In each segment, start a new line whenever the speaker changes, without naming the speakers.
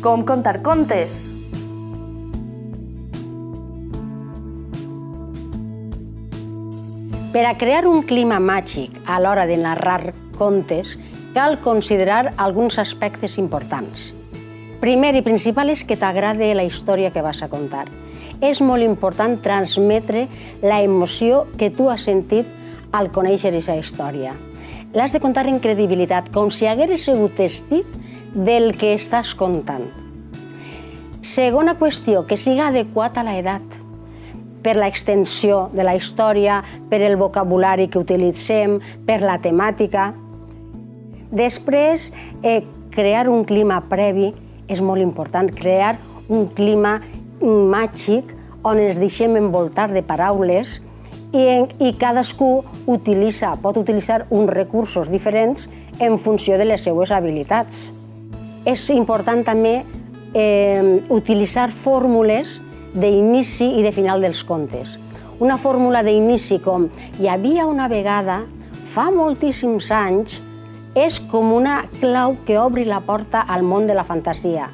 com contar contes.
Per a crear un clima màgic a l'hora de narrar contes, cal considerar alguns aspectes importants. Primer i principal és que t'agrade la història que vas a contar. És molt important transmetre la emoció que tu has sentit al conèixer aquesta història. L'has de contar en credibilitat, com si hagueres sigut testit del que estàs contant. Segona qüestió, que siga adequat a l'edat, per l'extensió de la història, per el vocabulari que utilitzem, per la temàtica. Després, crear un clima previ és molt important, crear un clima màgic on ens deixem envoltar de paraules i cadascú pot utilitzar uns recursos diferents en funció de les seues habilitats. És important també utilitzar fórmules d'inici i de final dels contes. Una fórmula d'inici com "hi havia una vegada, fa moltíssims anys", és com una clau que obri la porta al món de la fantasia.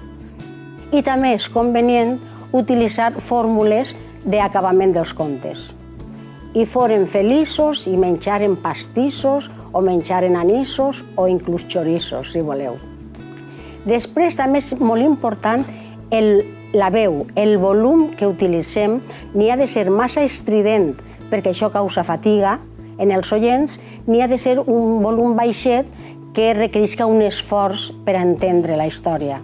I també és convenient utilitzar fórmules d'acabament dels contes. I foren feliços i menjaren pastissos o menjaren anissos o inclús xorissos, si voleu. Després també és molt important la veu, el volum que utilitzem. Ni ha de ser massa estrident perquè això causa fatiga en els oients, ni ha de ser un volum baixet que requerisca un esforç per entendre la història.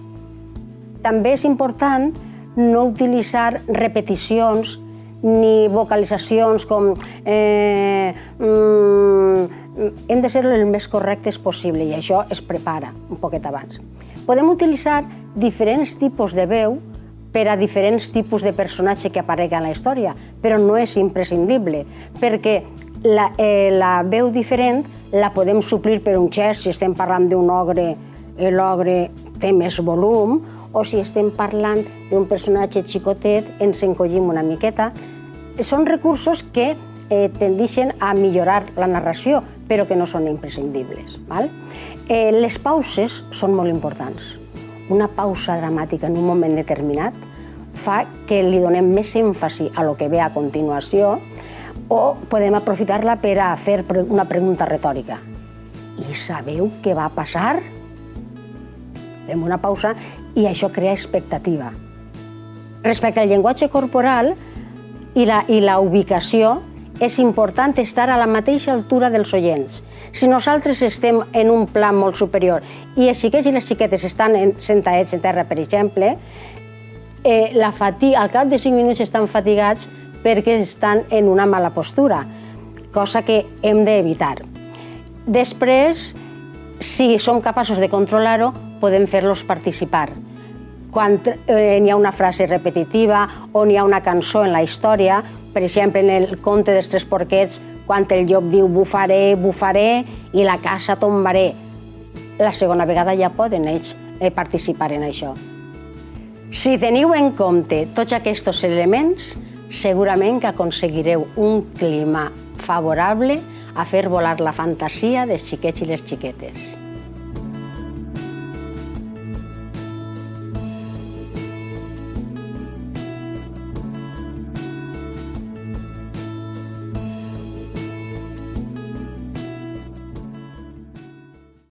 També és important no utilitzar repeticions ni vocalitzacions com hem de ser el més correctes possible i això es prepara un poquet abans. Podem utilitzar diferents tipus de veu per a diferents tipus de personatge que apareguen a la història, però no és imprescindible, perquè la veu diferent la podem suplir per un gest. Si estem parlant d'un ogre, l'ogre té més volum, o si estem parlant d'un personatge xicotet, ens encollim una miqueta. Són recursos que tendeixen a millorar la narració, però que no són imprescindibles. Les pauses són molt importants. Una pausa dramàtica en un moment determinat fa que li donem més èmfasi a lo que ve a continuació, o podem aprofitar-la per a fer una pregunta retòrica. I sabeu què va passar? Fem una pausa i això crea expectativa. Respecte al llenguatge corporal i la ubicació, és important estar a la mateixa altura dels oients. Si nosaltres estem en un pla molt superior i els xiquets i les xiquetes estan sentats a terra, per exemple, al cap de 5 minuts estan fatigats perquè estan en una mala postura, cosa que hem d'evitar. Després, si som capaços de controlar-ho, podem fer-los participar. Quan hi ha una frase repetitiva o hi ha una cançó en la història, per exemple, en el conte dels tres porquets, quan el llop diu "bufaré, bufaré" i la casa tombaré, la segona vegada ja poden ells participar en això. Si teniu en compte tots aquests elements, segurament que aconseguireu un clima favorable a fer volar la fantasia dels xiquets i les xiquetes.